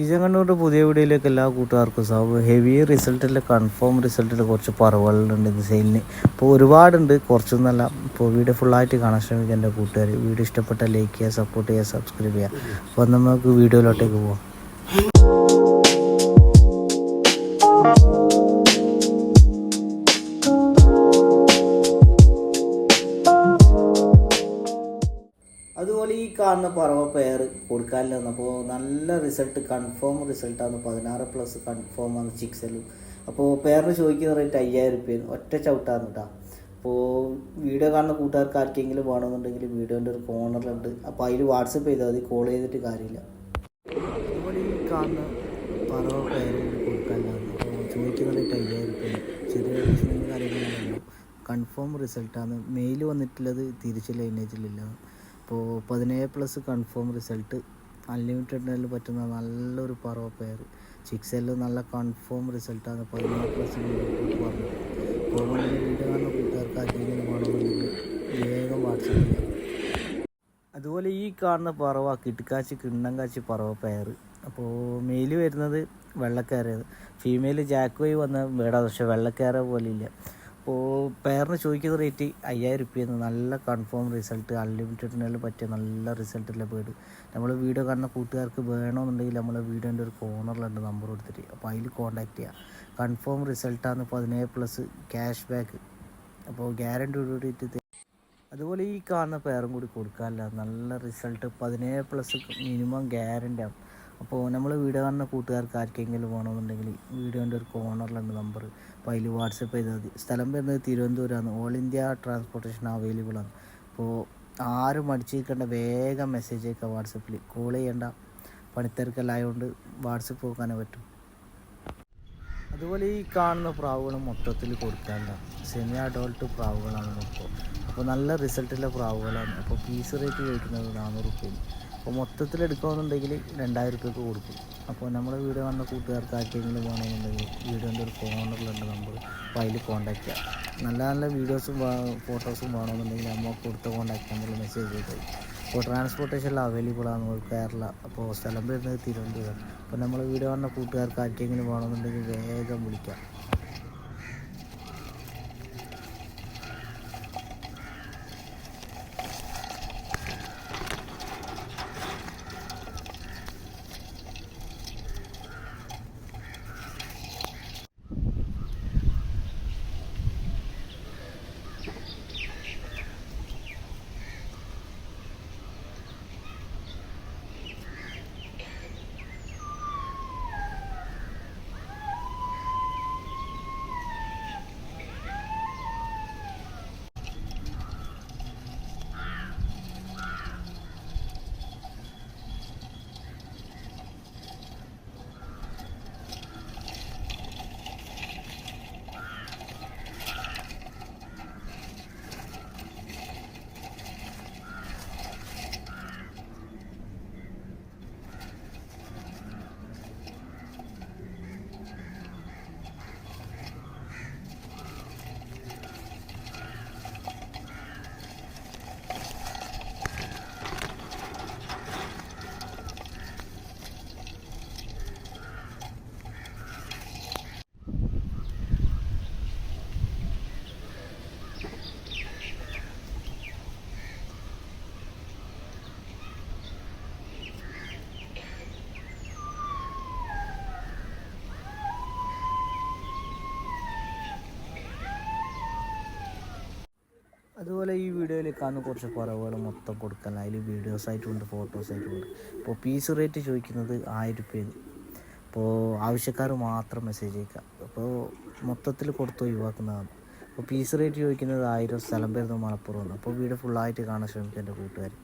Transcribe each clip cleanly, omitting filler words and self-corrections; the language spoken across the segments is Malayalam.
ഈജങ്കണ്ണൂരിൻ്റെ പുതിയ വീഡിയോയിലേക്ക് എല്ലാ കൂട്ടുകാർക്കും സ്വാഗതം. ഹെവി റിസൾട്ടിൽ കൺഫേം റിസൾട്ടിൽ കുറച്ച് പറവുകളുണ്ട് ഇത് സെയിലിന്. ഇപ്പോൾ ഒരുപാടുണ്ട്, കുറച്ചൊന്നുമല്ല. ഇപ്പോൾ വീഡിയോ ഫുള്ളായിട്ട് കാണാൻ ശ്രമിക്കുക എൻ്റെ കൂട്ടുകാർ. വീഡിയോ ഇഷ്ടപ്പെട്ട ലൈക്ക് ചെയ്യുക, സപ്പോർട്ട് ചെയ്യുക, സബ്സ്ക്രൈബ് ചെയ്യുക. അപ്പോൾ നമുക്ക് വീഡിയോയിലോട്ടേക്ക് പോവാം. അതുപോലെ ഈ കാണുന്ന പറവ പെയർ കൊടുക്കാനില്ല വന്നപ്പോൾ നല്ല റിസൾട്ട്, കൺഫേം റിസൾട്ടാണ്. 16+ കൺഫേം ആണ് ചിക്സലും. അപ്പോൾ പെയറിന് ചോദിക്കുന്ന റേറ്റ് 5000 രൂപയാണ്. ഒറ്റ ചവിട്ടാണ് കേട്ടോ. അപ്പോൾ വീഡിയോ കാണുന്ന കൂട്ടുകാർക്ക് ആർക്കെങ്കിലും വേണമെന്നുണ്ടെങ്കിൽ വീഡിയോൻ്റെ ഒരു കോർണറിലുണ്ട്. അപ്പോൾ അതിൽ വാട്സപ്പ് ചെയ്താൽ മതി, കോൾ ചെയ്തിട്ട് കാര്യമില്ല. അതുപോലെ ഈ കാണുന്ന പറവ പെയർ കൊടുക്കാനില്ല. അപ്പോൾ ചോദിക്കുന്ന റേറ്റ് 5000 രൂപയാണ്. ചെറിയ അഡീഷണൽ കാര്യങ്ങളൊന്നും. കൺഫേം റിസൾട്ടാണ്. മെയിൽ വന്നിട്ടുള്ളത് തിരിച്ച് ലൈനേജിലില്ല. അപ്പോൾ 17+ കൺഫേം റിസൾട്ട്, അൺലിമിറ്റഡിനെല്ലാം പറ്റുന്ന നല്ലൊരു പറവ പെയർ ചിക്സെല്ലാം നല്ല കൺഫേം റിസൾട്ടാണ്. 17+ പറഞ്ഞു. അപ്പോൾ വീഡിയോ കാണുന്ന കൂട്ടുകാർക്ക് ആർക്കെങ്കിലും വേണമെന്നുണ്ടെങ്കിൽ വേഗം വാട്സപ്പ് ചെയ്യാം. അതുപോലെ ഈ കാണുന്ന പറവ കിട്ടുകാച്ചി കിണ്ണങ്കാച്ചി പറവ പെയർ. അപ്പോൾ മെയിൽ വരുന്നത് വെള്ളക്കയറാണ്. ഫീമെയിൽ ജാക്കോയി വന്ന വേടാണ്, പക്ഷേ വെള്ളക്കയറ പോലെ ഇല്ല. അപ്പോൾ പെയറിന് ചോദിക്കുന്ന റേറ്റ് 5000 രൂപയാണ്. നല്ല കൺഫേം റിസൾട്ട്, അൺലിമിറ്റഡിനെല്ലാം പറ്റിയ നല്ല റിസൾട്ടുള്ള ബേഡ്. നമ്മൾ വീഡിയോ കാണുന്ന കൂട്ടുകാർക്ക് വേണമെന്നുണ്ടെങ്കിൽ നമ്മളെ വീഡിയോൻ്റെ ഒരു കോർണറിലുണ്ട് നമ്പർ കൊടുത്തിട്ട്. അപ്പോൾ അതിൽ കോൺടാക്റ്റ് ചെയ്യുക. കൺഫേം റിസൾട്ടാണ്. 17+ ക്യാഷ് ബാക്ക്. അപ്പോൾ ഗ്യാരണ്ടി കൂടിയിട്ട്. അതുപോലെ ഈ കാണുന്ന പെയറും കൂടി കൊടുക്കാനില്ല. നല്ല റിസൾട്ട്, 17+ മിനിമം ഗ്യാരൻ്റിയാണ്. അപ്പോൾ നമ്മൾ വീഡിയോ കാണുന്ന കൂട്ടുകാർക്ക് ആർക്കെങ്കിലും വേണമെന്നുണ്ടെങ്കിൽ വീഡിയോൻ്റെ ഒരു കോർണറിലുണ്ട് നമ്പർ. അപ്പോൾ അതിൽ വാട്സപ്പ് ചെയ്താൽ മതി. സ്ഥലം വരുന്നത് തിരുവനന്തപുരമാണ്. ഓൾ ഇന്ത്യ ട്രാൻസ്പോർട്ടേഷൻ അവൈലബിൾ ആണ്. അപ്പോൾ ആരും അടിച്ചിരിക്കേണ്ട, വേഗം മെസ്സേജ് അയക്കുക വാട്സപ്പിൽ. കോൾ ചെയ്യേണ്ട, പണിത്തിരക്കെല്ലാം ആയതുകൊണ്ട് വാട്സപ്പ് നോക്കാനേ പറ്റും. അതുപോലെ ഈ കാണുന്ന പ്രാവുകൾ മൊത്തത്തിൽ കൊടുക്കാനില്ല. സെമി അഡോൾട്ട് പ്രാവുകളാണ് മൊത്തം. അപ്പോൾ നല്ല റിസൾട്ടുള്ള പ്രാവുകളാണ്. അപ്പോൾ പീസ് റേറ്റ് ചോദിക്കുന്നത് 400 രൂപയാണ്. അപ്പോൾ മൊത്തത്തിൽ എടുക്കുകയെന്നുണ്ടെങ്കിൽ 2000 രൂപയ്ക്ക് കൊടുക്കും. അപ്പോൾ നമ്മൾ വീഡിയോ കാണുന്ന കൂട്ടുകാർക്ക് ആർക്കെങ്കിലും വേണമെന്നുണ്ടെങ്കിൽ വീഡിയോൻ്റെ ഒരു കോർണറിലുണ്ട് നമ്പർ. അപ്പോൾ അതിൽ കോൺടാക്റ്റ് ചെയ്യാം. നല്ല നല്ല വീഡിയോസും ഫോട്ടോസും വേണമെന്നുണ്ടെങ്കിൽ നമ്മൾ കൊടുത്ത കോൺടാക്റ്റ് നമ്പറിൽ മെസ്സേജ് ചെയ്താൽ. അപ്പോൾ ട്രാൻസ്പോർട്ടേഷനിൽ അവൈലബിൾ ആണ് കേരള. അപ്പോൾ സ്ഥലം വരുന്നത് തിരുവനന്തപുരം. അപ്പോൾ നമ്മൾ വീഡിയോ കാണുന്ന കൂട്ടുകാർക്ക് ആർക്കെങ്കിലും വേണമെന്നുണ്ടെങ്കിൽ വേഗം വിളിക്കാം. അതുപോലെ ഈ വീഡിയോയിൽ കാണുന്ന കുറച്ച് പറവുകൾ മൊത്തം കൊടുക്കാൻ, അതിൽ വീഡിയോസായിട്ടുമുണ്ട് ഫോട്ടോസായിട്ടുമുണ്ട്. അപ്പോൾ പീസ് റേറ്റ് ചോദിക്കുന്നത് 1000 രൂപയാണ്. അപ്പോൾ ആവശ്യക്കാർ മാത്രം മെസ്സേജ് അയക്കുക. അപ്പോൾ മൊത്തത്തിൽ കൊടുത്ത് ഒഴിവാക്കുന്നതാണ്. അപ്പോൾ പീസ് റേറ്റ് ചോദിക്കുന്നത് 1000, സ്ഥലം വരുന്നത് മലപ്പുറമാണ്. അപ്പോൾ വീഡിയോ ഫുള്ളായിട്ട് കാണാൻ ശ്രമിക്കുക എൻ്റെ കൂട്ടുകാർ.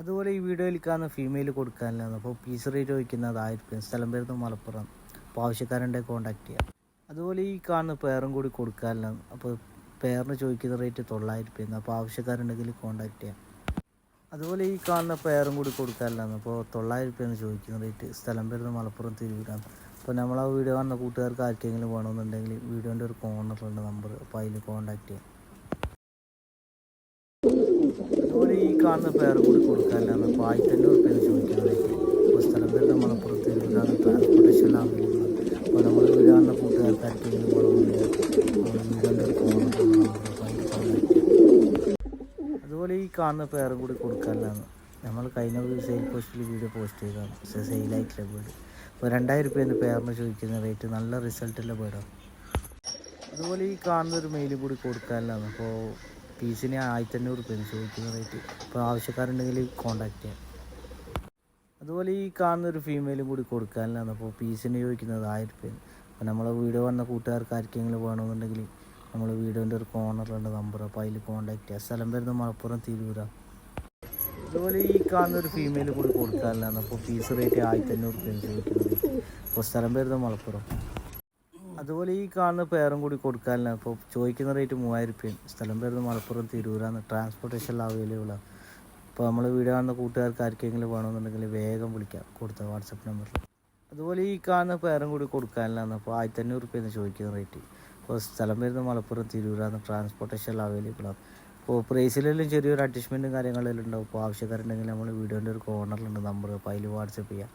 അതുപോലെ ഈ വീഡിയോയിൽ കാണുന്ന ഫീമെയിൽ കൊടുക്കാനില്ലാന്ന്. അപ്പോൾ പീസ് റേറ്റ് ചോദിക്കുന്നത് 1000 രൂപ, സ്ഥലം വരുന്നത് മലപ്പുറം. അപ്പോൾ ആവശ്യക്കാരുണ്ടെ കോൺടാക്ട് ചെയ്യാം. അതുപോലെ ഈ കാണുന്ന പെയറും കൂടി കൊടുക്കാനില്ലാന്ന്. അപ്പോൾ പെയറിന് ചോദിക്കുന്ന റേറ്റ് 900 രൂപയാണ്. അപ്പോൾ ആവശ്യക്കാരുണ്ടെങ്കിൽ കോൺടാക്ട് ചെയ്യാം. അതുപോലെ ഈ കാണുന്ന പെയറും കൂടി കൊടുക്കാനില്ലാന്ന്. അപ്പോൾ 900 രൂപയാണ് ചോദിക്കുന്ന റേറ്റ്, സ്ഥലം വരുന്നത് മലപ്പുറം തിരുവൂരാണ്. അപ്പോൾ നമ്മൾ ആ വീഡിയോ കാണുന്ന കൂട്ടുകാർക്ക് ആർക്കെങ്കിലും വേണമെന്നുണ്ടെങ്കിൽ വീഡിയോൻ്റെ ഒരു കോർണറിലുണ്ട് നമ്പർ, അപ്പോൾ അതിൽ കോൺടാക്ട് ചെയ്യാം. അതുപോലെ ഈ കാണുന്ന പേരും കൂടി കൊടുക്കാനില്ലാന്ന്. അപ്പോൾ 1500 രൂപയാണ് ചോദിക്കുന്നത്. അപ്പോൾ സ്ഥലം വരുന്ന മലപ്പുറം തിരുവൂരാണ്. ട്രാൻസ്പോർട്ടേഷൻ എല്ലാം അവൈലബിൾ ആണ്. അപ്പോൾ നമ്മൾ വീഡിയോ കാണുന്ന കൂട്ടുകാർക്ക് ആർക്കെങ്കിലും വേണമെന്നുണ്ടെങ്കിൽ വീഡിയോൻ്റെ ഒരു കോർണറിലുണ്ട് നമ്പർ, അപ്പോൾ അതിൽ കോൺടാക്ട് ചെയ്യാം. അതുപോലെ ഈ കാണുന്ന പേരും കൂടി കൊടുക്കാനില്ലാന്ന്. നമ്മൾ കഴിഞ്ഞ ഒരു സെയിൽ പോസ്റ്റിൽ വീഡിയോ പോസ്റ്റ് ചെയ്തതാണ്, പക്ഷേ സെയിലായിട്ടില്ല വീട്. അപ്പോൾ 2000 രൂപയാണ് പേരിന് ചോദിക്കുന്ന റേറ്റ്, നല്ല റിസൾട്ടുള്ള വീടാണ്. അതുപോലെ ഈ കാണുന്നൊരു മെയിലും കൂടി കൊടുക്കാനില്ലാന്ന്. അപ്പോൾ പീസിന് 1500 രൂപയാണ് ചോദിക്കുന്ന റേറ്റ്, അപ്പോൾ ആവശ്യക്കാരുണ്ടെങ്കിൽ കോൺടാക്ട് ചെയ്യാം. അതുപോലെ ഈ കാണുന്നൊരു ഫീമെയിലും കൂടി കൊടുക്കാനില്ലാന്ന്. അപ്പോൾ പീസിന് ചോദിക്കുന്നത് 1000 രൂപയാണ്. അപ്പോൾ നമ്മളെ വീഡിയോ വന്ന കൂട്ടുകാർക്ക് ആർക്കെങ്കിലും വേണമെന്നുണ്ടെങ്കിൽ നമ്മൾ വീഡിയോൻ്റെ ഒരു കോർണറിലുണ്ട് നമ്പർ, അപ്പോൾ അതിൽ കോൺടാക്ട് ചെയ്യുക. സ്ഥലം വരുന്നത് മലപ്പുറം തിരൂര. അതുപോലെ ഈ കാണുന്നൊരു ഫീമെയിൽ കൂടി കൊടുക്കാനില്ലാന്ന്. അപ്പോൾ പീസ് റേറ്റ് 1500 രൂപയാണ് ചോദിക്കുന്നത്. അപ്പോൾ സ്ഥലം വരുന്നത് മലപ്പുറം. അതുപോലെ ഈ കാണുന്ന പേരും കൂടി കൊടുക്കാനില്ല. അപ്പോൾ ചോദിക്കുന്ന റേറ്റ് 3000 രൂപയാണ്. സ്ഥലം വരുന്നത് മലപ്പുറം തിരൂരാണ്. ട്രാൻസ്പോർട്ടേഷൻ അവൈലബിൾ ആണ്. അപ്പോൾ നമ്മൾ വീഡിയോ കാണുന്ന കൂട്ടുകാർക്ക് ആർക്കെങ്കിലും വേണമെന്നുണ്ടെങ്കിൽ വേഗം വിളിക്കാം കൊടുത്ത വാട്സപ്പ് നമ്പറിൽ. അതുപോലെ ഈ കാണുന്ന പേരും കൂടി കൊടുക്കാനില്ലാന്ന്. അപ്പോൾ 1500 രൂപയാണ് ചോദിക്കുന്ന റേറ്റ്. അപ്പോൾ സ്ഥലം വരുന്നത് മലപ്പുറം തിരൂരാണ്. ട്രാൻസ്പോർട്ടേഷൻ അവൈലബിൾ ആണ്. അപ്പോൾ പ്രൈസിലെല്ലാം ചെറിയൊരു അഡ്ജസ്റ്റ്മെൻറ്റും കാര്യങ്ങളെല്ലാം ഉണ്ടാവും. അപ്പോൾ ആവശ്യക്കാരുണ്ടെങ്കിൽ നമ്മൾ വീഡിയോൻ്റെ ഒരു കോർണറിലുണ്ട് നമ്പർ, അപ്പോൾ അതിൽ വാട്സപ്പ് ചെയ്യാം.